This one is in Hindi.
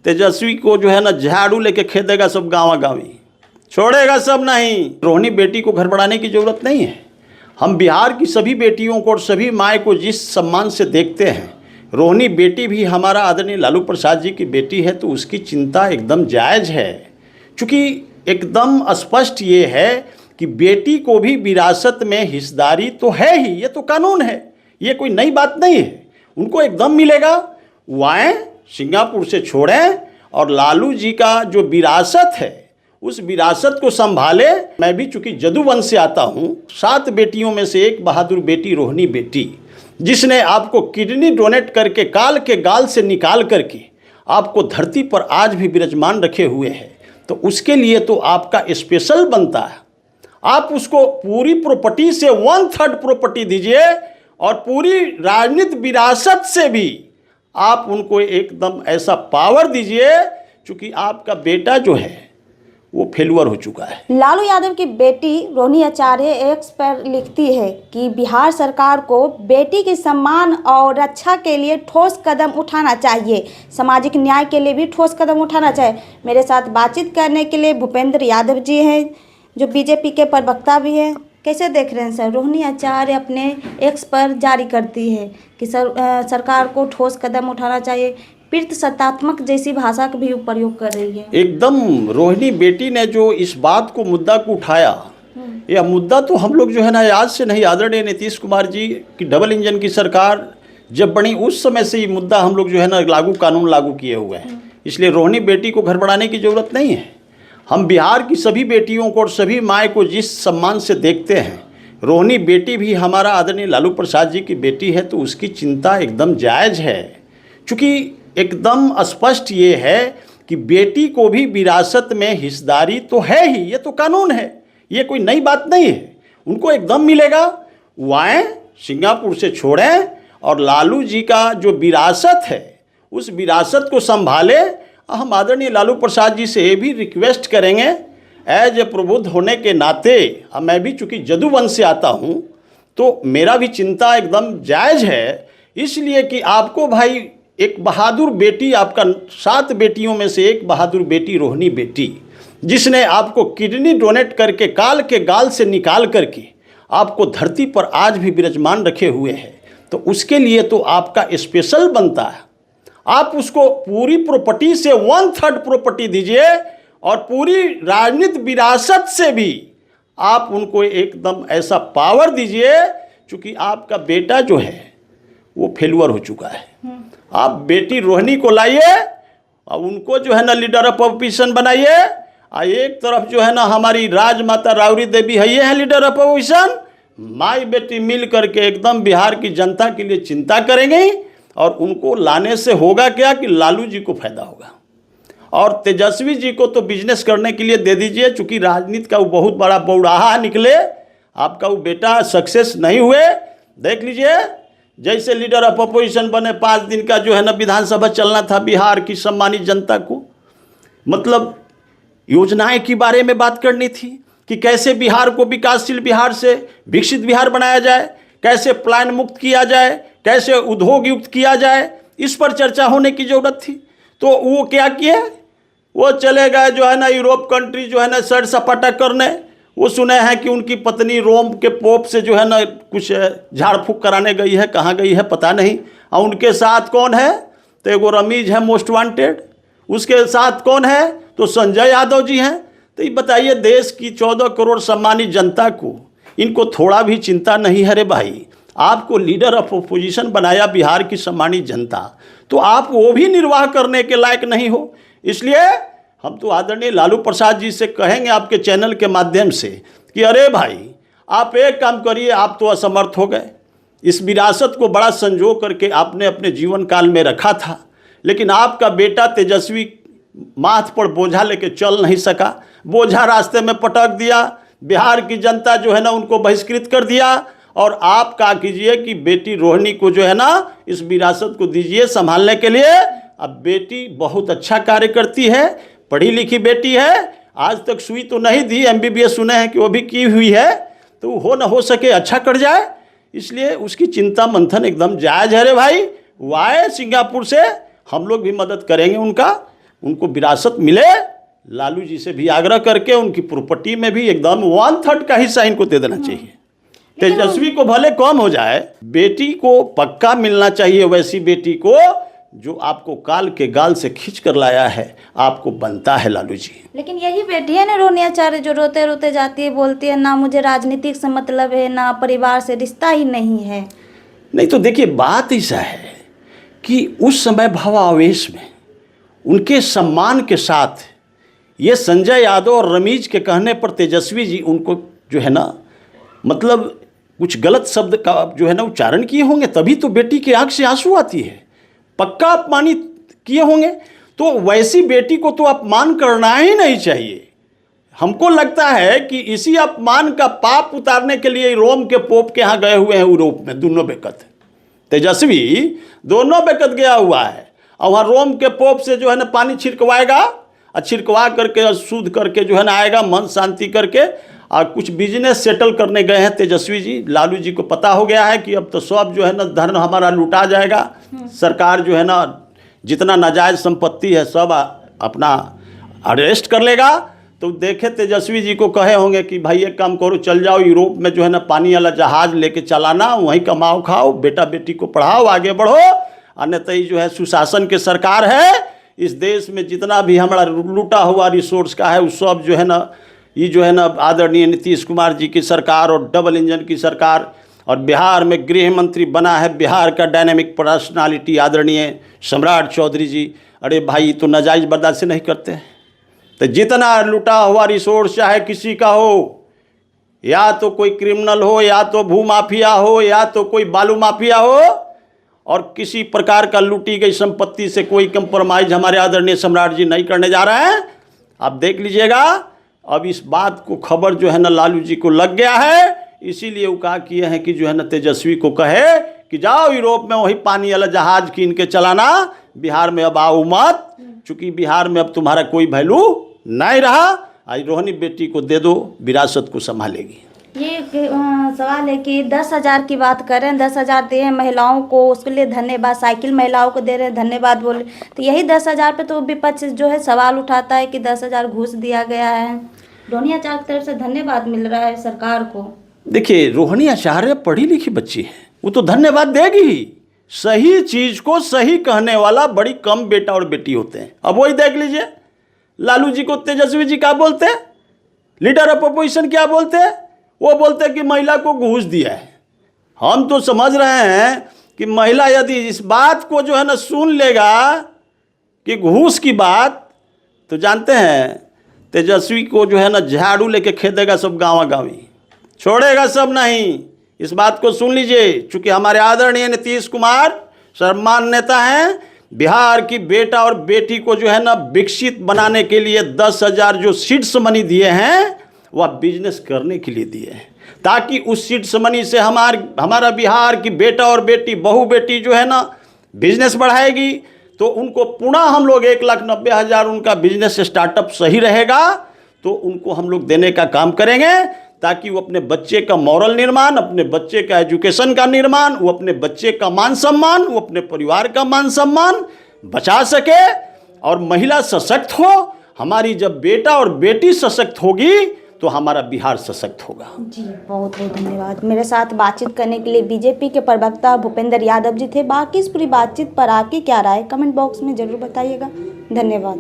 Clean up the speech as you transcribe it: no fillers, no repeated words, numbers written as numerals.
तेजस्वी को जो है ना झाड़ू लेके खेदेगा सब गाँव गाँवी, छोड़ेगा सब नहीं। रोहिणी बेटी को घर बढ़ाने की ज़रूरत नहीं है। हम बिहार की सभी बेटियों को और सभी माए को जिस सम्मान से देखते हैं, रोहिणी बेटी भी हमारा आदरणीय लालू प्रसाद जी की बेटी है, तो उसकी चिंता एकदम जायज़ है। चूँकि एकदम स्पष्ट ये है कि बेटी को भी विरासत में हिस्सेदारी तो है ही, ये तो कानून है, ये कोई नई बात नहीं है। उनको एकदम मिलेगा। वो आएँ, सिंगापुर से छोड़ें और लालू जी का जो विरासत है उस विरासत को संभाले। मैं भी चूँकि जदूवंश से आता हूँ, 7 बेटियों में से एक बहादुर बेटी रोहिणी बेटी, जिसने आपको किडनी डोनेट करके काल के गाल से निकाल करके आपको धरती पर आज भी विराजमान रखे हुए है, तो उसके लिए तो आपका स्पेशल बनता है। आप उसको पूरी प्रॉपर्टी से 1/3 प्रॉपर्टी दीजिए और पूरी राजनीतिक विरासत से भी आप उनको एकदम ऐसा पावर दीजिए, क्योंकि आपका बेटा जो है वो फेलुअर हो चुका है। लालू यादव की बेटी रोहिणी आचार्य एक्स पर लिखती है कि बिहार सरकार को बेटी के सम्मान और रक्षा के लिए ठोस कदम उठाना चाहिए, सामाजिक न्याय के लिए भी ठोस कदम उठाना चाहिए। मेरे साथ बातचीत करने के लिए भूपेंद्र यादव जी हैं, जो बीजेपी के प्रवक्ता भी हैं। कैसे देख रहे हैं सर? रोहिणी आचार्य अपने एक्स पर जारी करती है कि सरकार को ठोस कदम उठाना चाहिए, सत्तात्मक जैसी भाषा का भी प्रयोग कर रही है। एकदम रोहिणी बेटी ने जो इस बात को मुद्दा को उठाया, यह मुद्दा तो हम लोग जो है ना आज से नहीं, आदरणीय नीतीश कुमार जी की डबल इंजन की सरकार जब बनी उस समय से ये मुद्दा हम लोग जो है ना कानून लागू किए हुए हैं। इसलिए रोहिणी बेटी को घर बढ़ाने की ज़रूरत नहीं है। हम बिहार की सभी बेटियों को और सभी माए को जिस सम्मान से देखते हैं, रोहिणी बेटी भी हमारा आदरणीय लालू प्रसाद जी की बेटी है, तो उसकी चिंता एकदम जायज़ है। चूँकि एकदम स्पष्ट ये है कि बेटी को भी विरासत में हिस्सेदारी तो है ही, ये तो कानून है, ये कोई नई बात नहीं है। उनको एकदम मिलेगा। वो आएँ, सिंगापुर से छोड़ें और लालू जी का जो विरासत है उस विरासत को संभाले। हम आदरणीय लालू प्रसाद जी से ये भी रिक्वेस्ट करेंगे, एज ए प्रबुद्ध होने के नाते, मैं भी चूँकि जदूवंश से आता हूँ, तो मेरा भी चिंता एकदम जायज़ है। इसलिए कि आपको भाई एक बहादुर बेटी, आपका 7 बेटियों में से एक बहादुर बेटी रोहिणी बेटी, जिसने आपको किडनी डोनेट करके काल के गाल से निकाल करके आपको धरती पर आज भी विराजमान रखे हुए हैं, तो उसके लिए तो आपका स्पेशल बनता है। आप उसको पूरी प्रॉपर्टी से 1/3 प्रॉपर्टी दीजिए और पूरी राजनीतिक विरासत से भी आप उनको एकदम ऐसा पावर दीजिए, क्योंकि आपका बेटा जो है वो फेलुअर हो चुका है। आप बेटी रोहिणी को लाइए और उनको जो है ना लीडर ऑफ अपोजिशन बनाइए। एक तरफ जो है ना हमारी राजमाता राबड़ी देवी है, ये है लीडर ऑफ अपोजिशन। माई बेटी मिल करके एकदम बिहार की जनता के लिए चिंता करेंगे और उनको लाने से होगा क्या कि लालू जी को फायदा होगा और तेजस्वी जी को तो बिजनेस करने के लिए दे दीजिए। चूँकि राजनीति का वो बहुत बड़ा बौड़ाहा निकले, आपका वो बेटा सक्सेस नहीं हुए। देख लीजिए, जैसे लीडर ऑफ अपोजिशन बने, 5 दिन का जो है ना विधानसभा चलना था बिहार की सम्मानित जनता को, मतलब योजनाएं के बारे में बात करनी थी कि कैसे बिहार को विकासशील बिहार से विकसित बिहार बनाया जाए, कैसे प्लान मुक्त किया जाए, कैसे उद्योग युक्त किया जाए, इस पर चर्चा होने की ज़रूरत थी। तो वो क्या किए, वो चले गए जो है ना यूरोप कंट्री जो है ना सैर सपाटा करने। वो सुने हैं कि उनकी पत्नी रोम के पोप से जो है ना कुछ झाड़ फूँक कराने गई है, कहाँ गई है पता नहीं। और उनके साथ कौन है, तो एगो रमीज है मोस्ट वांटेड, उसके साथ कौन है, तो संजय यादव जी हैं। तो ये बताइए, देश की 14 करोड़ सम्मानित जनता को इनको थोड़ा भी चिंता नहीं है रे भाई। आपको लीडर ऑफ अपोजिशन बनाया बिहार की सम्मानित जनता, तो आप वो भी निर्वाह करने के लायक नहीं हो। इसलिए हम तो आदरणीय लालू प्रसाद जी से कहेंगे आपके चैनल के माध्यम से कि अरे भाई, आप एक काम करिए, आप तो असमर्थ हो गए। इस विरासत को बड़ा संजो करके आपने अपने जीवन काल में रखा था, लेकिन आपका बेटा तेजस्वी माथ पर बोझा लेके चल नहीं सका, बोझा रास्ते में पटक दिया। बिहार की जनता जो है ना उनको बहिष्कृत कर दिया। और आप क्या कीजिए कि बेटी रोहिणी को जो है ना इस विरासत को दीजिए संभालने के लिए। अब बेटी बहुत अच्छा कार्य करती है, पढ़ी लिखी बेटी है, आज तक सुई तो नहीं दी, MBBS सुने हैं कि वो भी की हुई है, तो हो ना हो सके अच्छा कर जाए। इसलिए उसकी चिंता मंथन एकदम जायज़ है रे भाई। वो आए सिंगापुर से, हम लोग भी मदद करेंगे उनका। उनको विरासत मिले, लालू जी से भी आग्रह करके उनकी प्रॉपर्टी में भी एकदम 1/3 का हिस्सा इनको दे देना चाहिए। तेजस्वी को भले कम हो जाए, बेटी को पक्का मिलना चाहिए, वैसी बेटी को जो आपको काल के गाल से खींच कर लाया है, आपको बनता है लालू जी। लेकिन यही बेटी है ना रोनी आचार्य जो रोते रोते जाती है, बोलती है ना मुझे राजनीतिक से मतलब है, ना परिवार से रिश्ता ही नहीं है। नहीं तो देखिए, बात ऐसा है कि उस समय भावावेश में उनके सम्मान के साथ ये संजय यादव और रमीज के कहने पर तेजस्वी जी उनको जो है ना, मतलब कुछ गलत शब्द का जो है ना उच्चारण किए होंगे, तभी तो बेटी की आंख से आंसू आती है। पक्का अपमानित किए होंगे, तो वैसी बेटी को तो अपमान करना ही नहीं चाहिए। हमको लगता है कि इसी अपमान का पाप उतारने के लिए रोम के पोप के यहाँ गए हुए हैं यूरोप में, दोनों बेकत। तेजस्वी दोनों बेकत गया हुआ है, और वहाँ रोम के पोप से जो है ना पानी छिड़कवाएगा, और छिड़कवा करके शुद्ध करके जो है ना आएगा, मन शांति करके, और कुछ बिजनेस सेटल करने गए हैं तेजस्वी जी। लालू जी को पता हो गया है कि अब तो सब जो है ना धन हमारा लूटा जाएगा, सरकार जो है ना जितना नाजायज़ संपत्ति है सब अपना अरेस्ट कर लेगा। तो देखे तेजस्वी जी को कहे होंगे कि भाई एक काम करो, चल जाओ यूरोप में जो है ना पानी वाला जहाज लेके चलाना, वहीं कमाओ खाओ, बेटा बेटी को पढ़ाओ, आगे बढ़ो। अन्यथा ही जो है सुशासन के सरकार है, इस देश में जितना भी हमारा लूटा हुआ रिसोर्स का है उस सब जो है ना, ये जो है ना आदरणीय नीतीश कुमार जी की सरकार और डबल इंजन की सरकार, और बिहार में गृह मंत्री बना है बिहार का डायनेमिक पर्सनालिटी आदरणीय सम्राट चौधरी जी। अरे भाई, तो नाजायज़ बर्दाश्त नहीं करते। तो जितना लूटा हुआ रिसोर्स चाहे किसी का हो, या तो कोई क्रिमिनल हो, या तो भू माफिया हो, या तो कोई बालू माफिया हो, और किसी प्रकार का लूटी गई संपत्ति से कोई कंप्रोमाइज हमारे आदरणीय सम्राट जी नहीं करने जा रहे हैं। आप देख लीजिएगा, अब इस बात को खबर जो है ना लालू जी को लग गया है, इसीलिए वो कहा किए हैं कि जो है ना तेजस्वी को कहे कि जाओ यूरोप में वही पानी वाला जहाज कीन के चलाना, बिहार में अब आओ मत, चूँकि बिहार में अब तुम्हारा कोई वैल्यू नहीं रहा। आज रोहिणी बेटी को दे दो, विरासत को संभालेगी। ये सवाल है कि 10,000 की बात करें, 10,000 दे हैं महिलाओं को, उसके लिए धन्यवाद, साइकिल महिलाओं को दे रहे हैं, धन्यवाद बोले, तो यही 10,000 पे तो विपक्ष जो है सवाल उठाता है कि 10,000 घूस दिया गया है। रोहिणी आचार्य की तरफ से धन्यवाद मिल रहा है सरकार को। देखिए, रोहिणी आचार्य पढ़ी लिखी बच्ची है, वो तो धन्यवाद देगी ही। सही चीज को सही कहने वाला बड़ी कम बेटा और बेटी होते हैं। अब वही देख लीजिए, लालू जी को तेजस्वी जी क्या बोलते हैं, लीडर ऑफ अपोजिशन क्या बोलते हैं, वो बोलते हैं कि महिला को घूस दिया है। हम तो समझ रहे हैं कि महिला यदि इस बात को जो है ना सुन लेगा कि घूस की बात, तो जानते हैं तेजस्वी को जो है ना झाड़ू लेके खेदेगा सब गाँव गाँवी, छोड़ेगा सब नहीं। इस बात को सुन लीजिए, चूँकि हमारे आदरणीय नीतीश कुमार सम्मान नेता हैं, बिहार की बेटा और बेटी को जो है ना विकसित बनाने के लिए 10,000 जो सीड्स मनी दिए हैं वह बिजनेस करने के लिए दिए हैं, ताकि उस सीड्स मनी से हमारा बिहार की बेटा और बेटी, बहू बेटी जो है ना बिजनेस बढ़ाएगी। तो उनको पुनः हम लोग 1,90,000 उनका बिजनेस स्टार्टअप सही रहेगा तो उनको हम लोग देने का काम करेंगे, ताकि वो अपने बच्चे का मॉरल निर्माण, अपने बच्चे का एजुकेशन का निर्माण, वो अपने बच्चे का मान सम्मान, वो अपने परिवार का मान सम्मान बचा सके और महिला सशक्त हो। हमारी जब बेटा और बेटी सशक्त होगी तो हमारा बिहार सशक्त होगा। जी, बहुत बहुत धन्यवाद। मेरे साथ बातचीत करने के लिए बीजेपी के प्रवक्ता भूपेंद्र यादव जी थे। बाकी इस पूरी बातचीत पर आपकी क्या राय, कमेंट बॉक्स में ज़रूर बताइएगा। धन्यवाद।